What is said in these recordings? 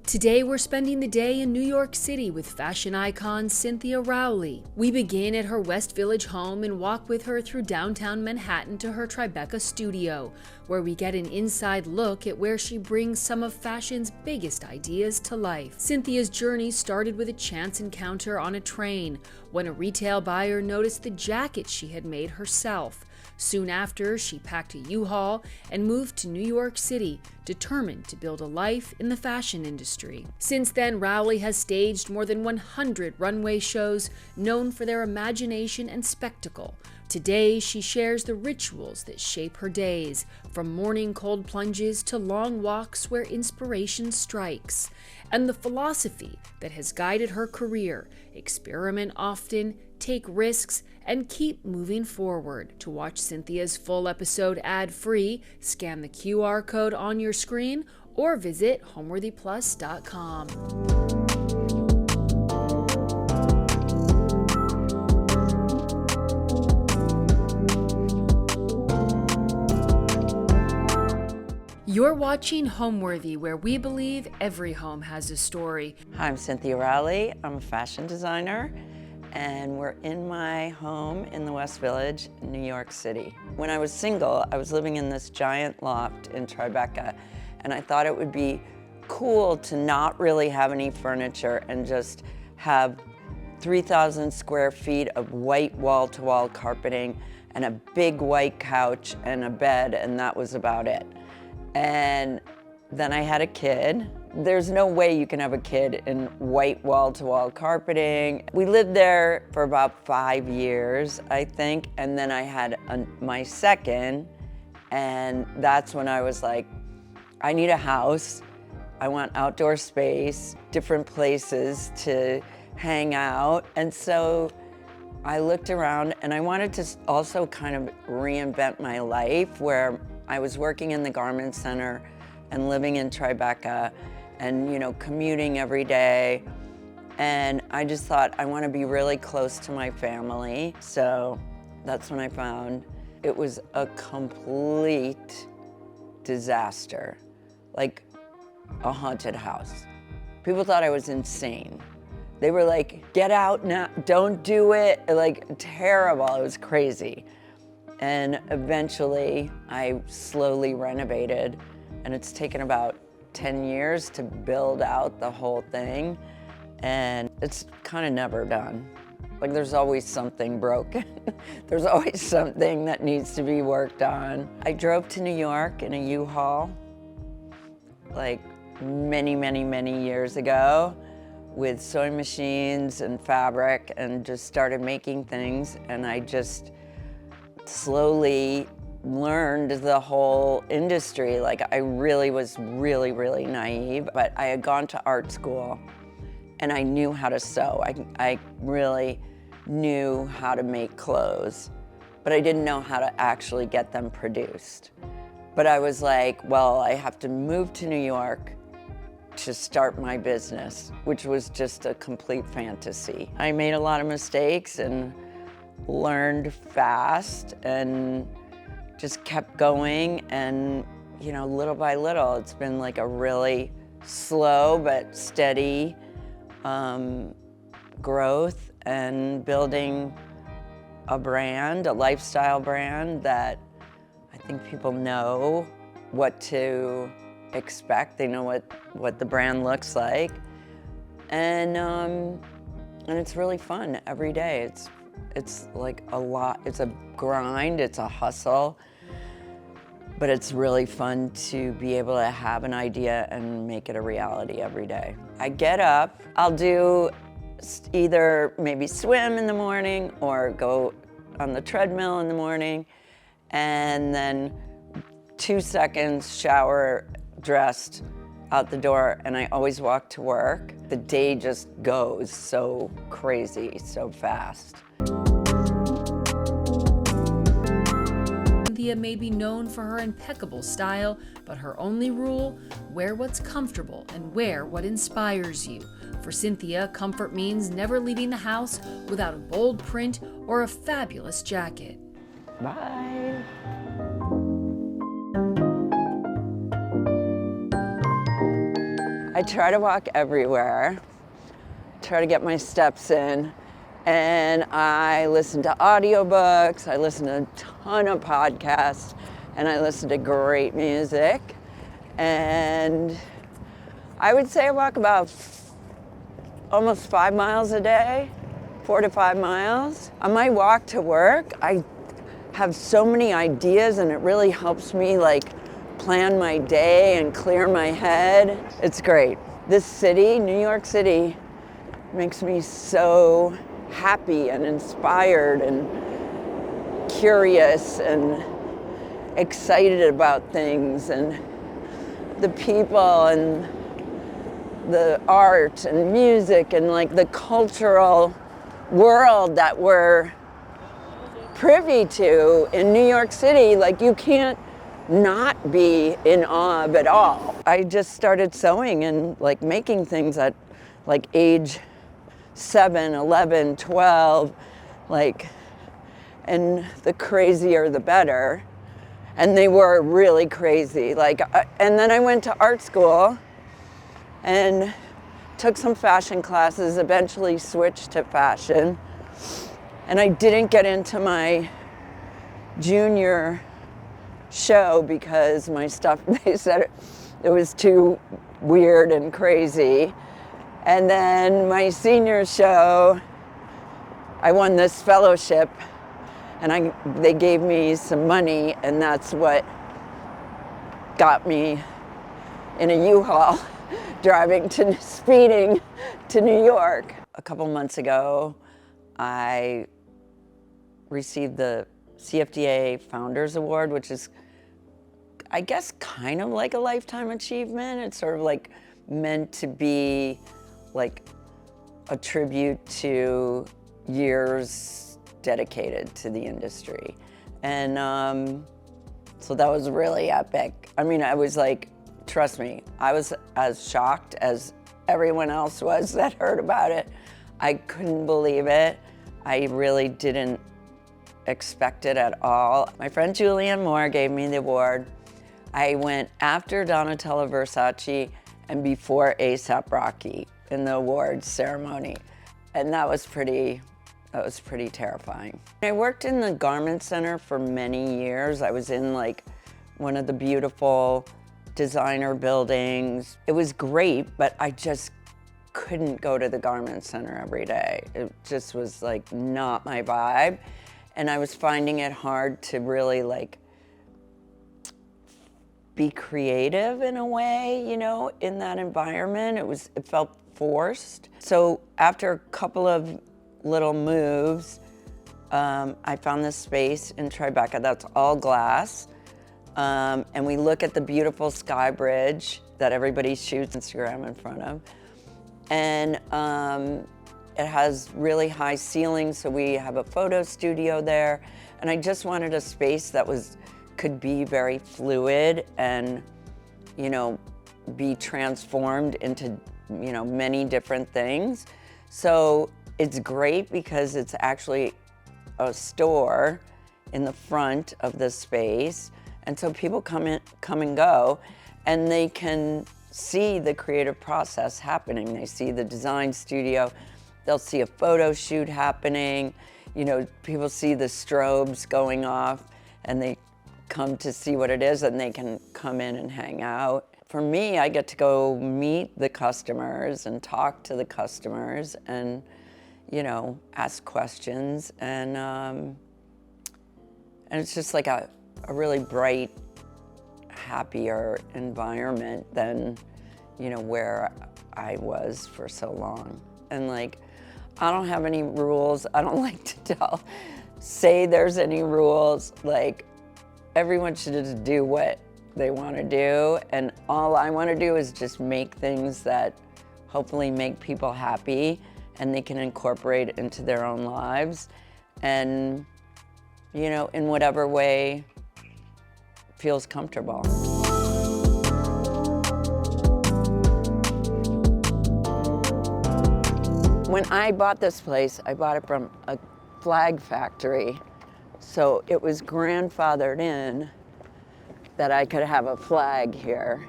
Today we're spending the day in New York City with fashion icon Cynthia Rowley. We begin at her West Village home and walk with her through downtown Manhattan to her Tribeca studio, where we get an inside look at where she brings some of fashion's biggest ideas to life. Cynthia's journey started with a chance encounter on a train, when a retail buyer noticed the jacket she had made herself. Soon after, she packed a U-Haul and moved to New York City, determined to build a life in the fashion industry. Since then, Rowley has staged more than 100 runway shows known for their imagination and spectacle. Today, she shares the rituals that shape her days, from morning cold plunges to long walks where inspiration strikes, and the philosophy that has guided her career: experiment often, take risks, and keep moving forward. To watch Cynthia's full episode ad-free, scan the QR code on your screen or visit homeworthyplus.com. You're watching Homeworthy, where we believe every home has a story. Hi, I'm Cynthia Rowley. I'm a fashion designer, and we're in my home in the West Village, New York City. When I was single, I was living in this giant loft in Tribeca, and I thought it would be cool to not really have any furniture and just have 3,000 square feet of white wall-to-wall carpeting and a big white couch and a bed, and that was about it. And then I had a kid. There's no way you can have a kid in white wall-to-wall carpeting. We lived there for about 5 years, I think, and then I had my second, and that's when I was like, I need a house. I want outdoor space, different places to hang out. And so I looked around, and I wanted to also kind of reinvent my life, where I was working in the garment center and living in Tribeca and, commuting every day. And I just thought, I want to be really close to my family. So that's when I found it was a complete disaster, like a haunted house. People thought I was insane. They were like, get out now, don't do it. Like, terrible, it was crazy. And eventually, I slowly renovated, and it's taken about 10 years to build out the whole thing, and it's kind of never done. Like, there's always something broken. There's always something that needs to be worked on. I drove to New York in a U-Haul, like many, many, many years ago, with sewing machines and fabric, and just started making things, and I just slowly learned the whole industry. Like, I really was really naive, but I had gone to art school and I knew how to sew. I really knew how to make clothes, but I didn't know how to actually get them produced. But I was like, well, I have to move to New York to start my business, which was just a complete fantasy. I made a lot of mistakes and learned fast and just kept going, and little by little, it's been like a really slow but steady growth and building a brand, a lifestyle brand that I think people know what to expect. They know what the brand looks like, and it's really fun every day. It's like a lot, it's a grind, it's a hustle, but it's really fun to be able to have an idea and make it a reality every day. I get up, I'll do either maybe swim in the morning or go on the treadmill in the morning, and then 2 seconds, shower, dressed, out the door, and I always walk to work. The day just goes so crazy, so fast. Cynthia may be known for her impeccable style, but her only rule: wear what's comfortable and wear what inspires you. For Cynthia, comfort means never leaving the house without a bold print or a fabulous jacket. Bye. I try to walk everywhere, try to get my steps in, and I listen to audiobooks, I listen to a ton of podcasts, and I listen to great music. And I would say I walk about almost 5 miles a day, 4 to 5 miles. On my walk to work, I have so many ideas, and it really helps me like plan my day and clear my head. It's great. This city, New York City, makes me so happy and inspired and curious and excited about things, and the people and the art and music and like the cultural world that we're privy to in New York City. Like, you can't not be in awe at all. I just started sewing and like making things at like age 7, 11, 12, like, and the crazier the better. And they were really crazy. Like, and then I went to art school and took some fashion classes, eventually switched to fashion. And I didn't get into my junior show because my stuff, they said it was too weird and crazy. And then my senior show, I won this fellowship, and they gave me some money, and that's what got me in a U-Haul speeding to New York. A couple months ago, I received the CFDA Founders Award, which is, I guess, kind of like a lifetime achievement. It's sort of like meant to be like a tribute to years dedicated to the industry. And so that was really epic. I mean, I was like, trust me, I was as shocked as everyone else was that heard about it. I couldn't believe it. I really didn't expect it at all. My friend Julianne Moore gave me the award. I went after Donatella Versace and before A$AP Rocky in the awards ceremony. And that was pretty terrifying. I worked in the garment center for many years. I was in like one of the beautiful designer buildings. It was great, but I just couldn't go to the garment center every day. It just was like not my vibe. And I was finding it hard to really like be creative in a way, you know, in that environment. It felt forced. So after a couple of little moves, I found this space in Tribeca that's all glass. And we look at the beautiful skybridge that everybody shoots Instagram in front of. And it has really high ceilings, so we have a photo studio there. And I just wanted a space that could be very fluid and, you know, be transformed into, you know, many different things. So it's great because it's actually a store in the front of the space. And so people come and go, and they can see the creative process happening. They see the design studio, they'll see a photo shoot happening, you know, people see the strobes going off, and they come to see what it is, and they can come in and hang out. For me, I get to go meet the customers and talk to the customers and, you know, ask questions, and it's just like a really bright, happier environment than, you know, where I was for so long. And like, I don't have any rules. I don't like to say there's any rules. Like, everyone should just do what they want to do. And all I want to do is just make things that hopefully make people happy and they can incorporate into their own lives. And, you know, in whatever way feels comfortable. When I bought this place, I bought it from a flag factory. So it was grandfathered in that I could have a flag here.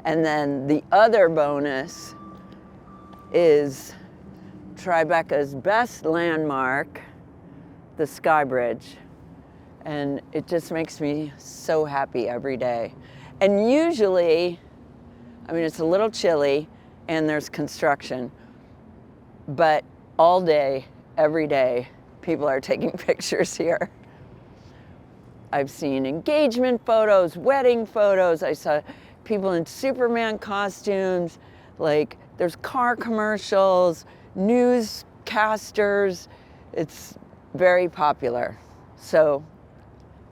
And then the other bonus is Tribeca's best landmark, the skybridge. And it just makes me so happy every day. And usually, I mean, it's a little chilly and there's construction, but all day, every day, people are taking pictures here. I've seen engagement photos, wedding photos. I saw people in Superman costumes, like there's car commercials, newscasters. It's very popular. So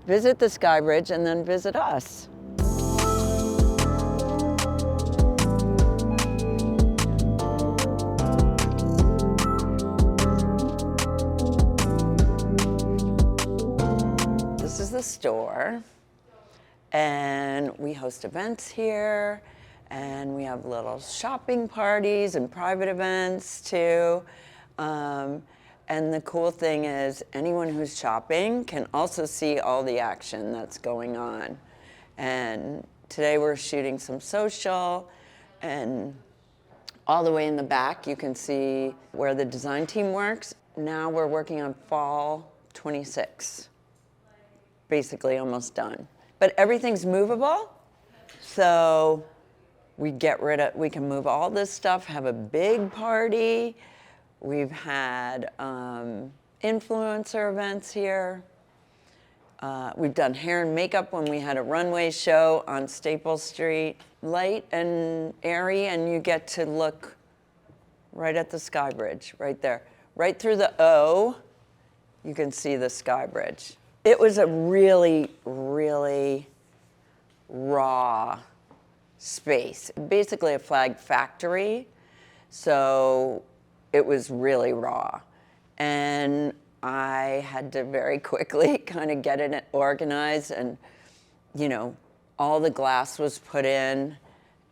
visit the skybridge and then visit us. This is the store, and we host events here, and we have little shopping parties and private events too. And the cool thing is anyone who's shopping can also see all the action that's going on. And today we're shooting some social, and all the way in the back you can see where the design team works. Now we're working on fall 26. Basically almost done. But everything's movable, so we can move all this stuff, have a big party. We've had influencer events here. We've done hair and makeup when we had a runway show on Staple Street. Light and airy, and you get to look right at the skybridge, right there. Right through the O, you can see the skybridge. It was a really, really raw space. Basically a flag factory, so it was really raw. And I had to very quickly kind of get it organized, and all the glass was put in,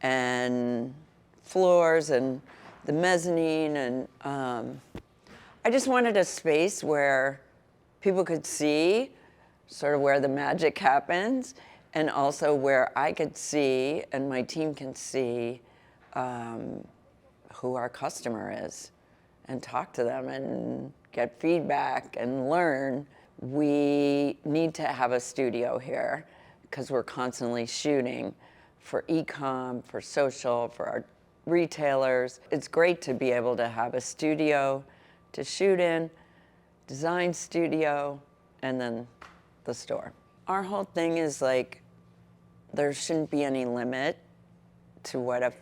and floors and the mezzanine, and I just wanted a space where people could see sort of where the magic happens, and also where I could see and my team can see who our customer is and talk to them and get feedback and learn. We need to have a studio here because we're constantly shooting for e-com, for social, for our retailers. It's great to be able to have a studio to shoot in, design studio, and then the store. Our whole thing is like, there shouldn't be any limit to what a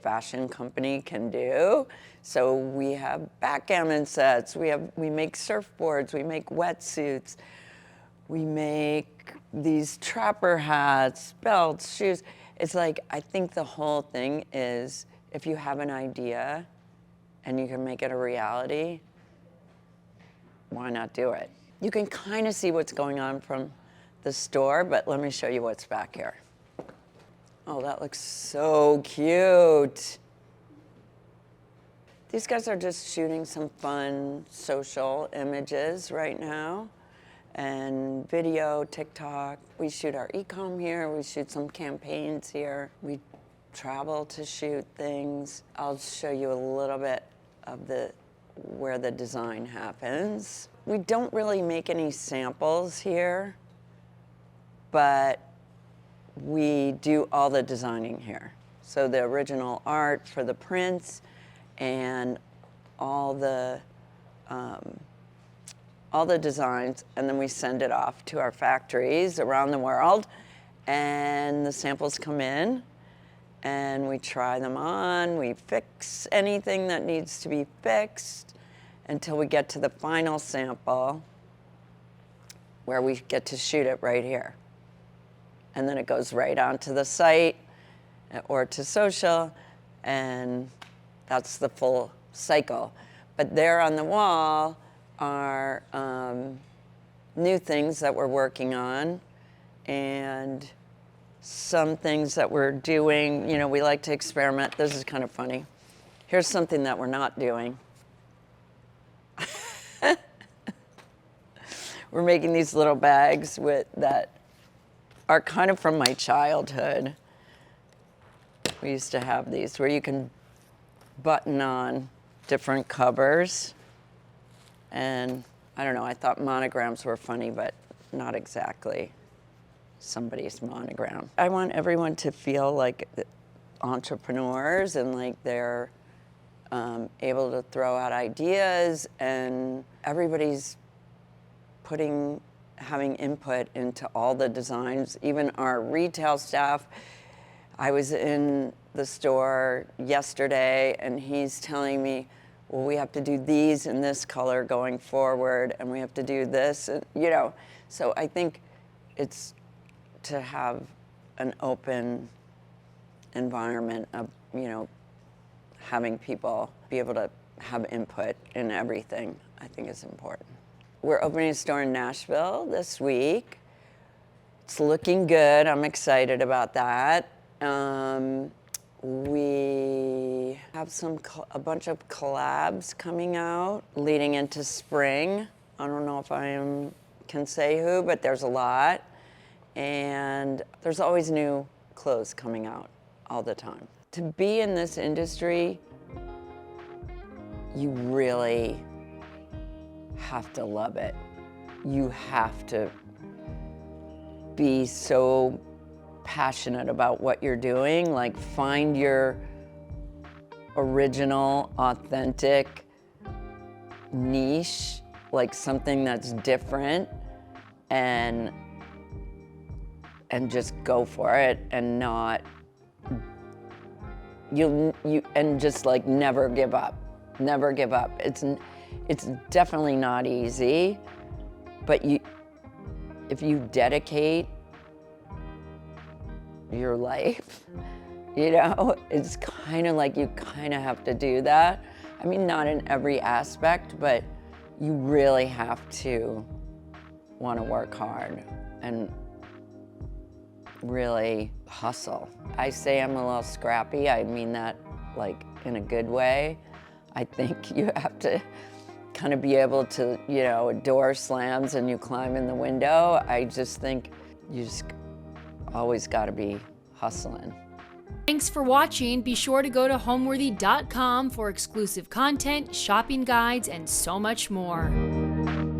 fashion company can do. So we have backgammon sets, we make surfboards, we make wetsuits, we make these trapper hats, belts, shoes. It's like, I think the whole thing is, if you have an idea and you can make it a reality, why not do it? You can kind of see what's going on from the store, but let me show you what's back here. Oh, that looks so cute. These guys are just shooting some fun social images right now, and video, TikTok. We shoot our e-com here, we shoot some campaigns here. We travel to shoot things. I'll show you a little bit of where the design happens. We don't really make any samples here, but we do all the designing here. So the original art for the prints and all the designs, and then we send it off to our factories around the world, and the samples come in, and we try them on, we fix anything that needs to be fixed until we get to the final sample where we get to shoot it right here. And then it goes right onto the site or to social, and that's the full cycle. But there on the wall are new things that we're working on, and some things that we're doing. We like to experiment. This is kind of funny. Here's something that we're not doing. We're making these little bags that are kind of from my childhood. We used to have these where you can button on different covers. And I don't know, I thought monograms were funny, but not exactly somebody's monogram. I want everyone to feel like entrepreneurs and like they're able to throw out ideas, and everybody's having input into all the designs, even our retail staff. I was in the store yesterday and he's telling me, well, we have to do these in this color going forward, and we have to do this, and, you know. So I think it's to have an open environment of, you know, having people be able to have input in everything, I think is important. We're opening a store in Nashville this week. It's looking good. I'm excited about that. We have a bunch of collabs coming out leading into spring. I don't know if I can say who, but there's a lot. And there's always new clothes coming out all the time. To be in this industry, you really have to love it. You have to be so passionate about what you're doing, like find your original, authentic niche, like something that's different, and just go for it, and not and just like never give up. Never give up. It's definitely not easy, but if you dedicate your life, you know, it's kind of like you kind of have to do that. I mean, not in every aspect, but you really have to want to work hard and really hustle. I say I'm a little scrappy. I mean that like in a good way. I think you have to kind of be able to, you know, a door slams and you climb in the window. I just think you just always got to be hustling. Thanks for watching. Be sure to go to homeworthy.com for exclusive content, shopping guides, and so much more.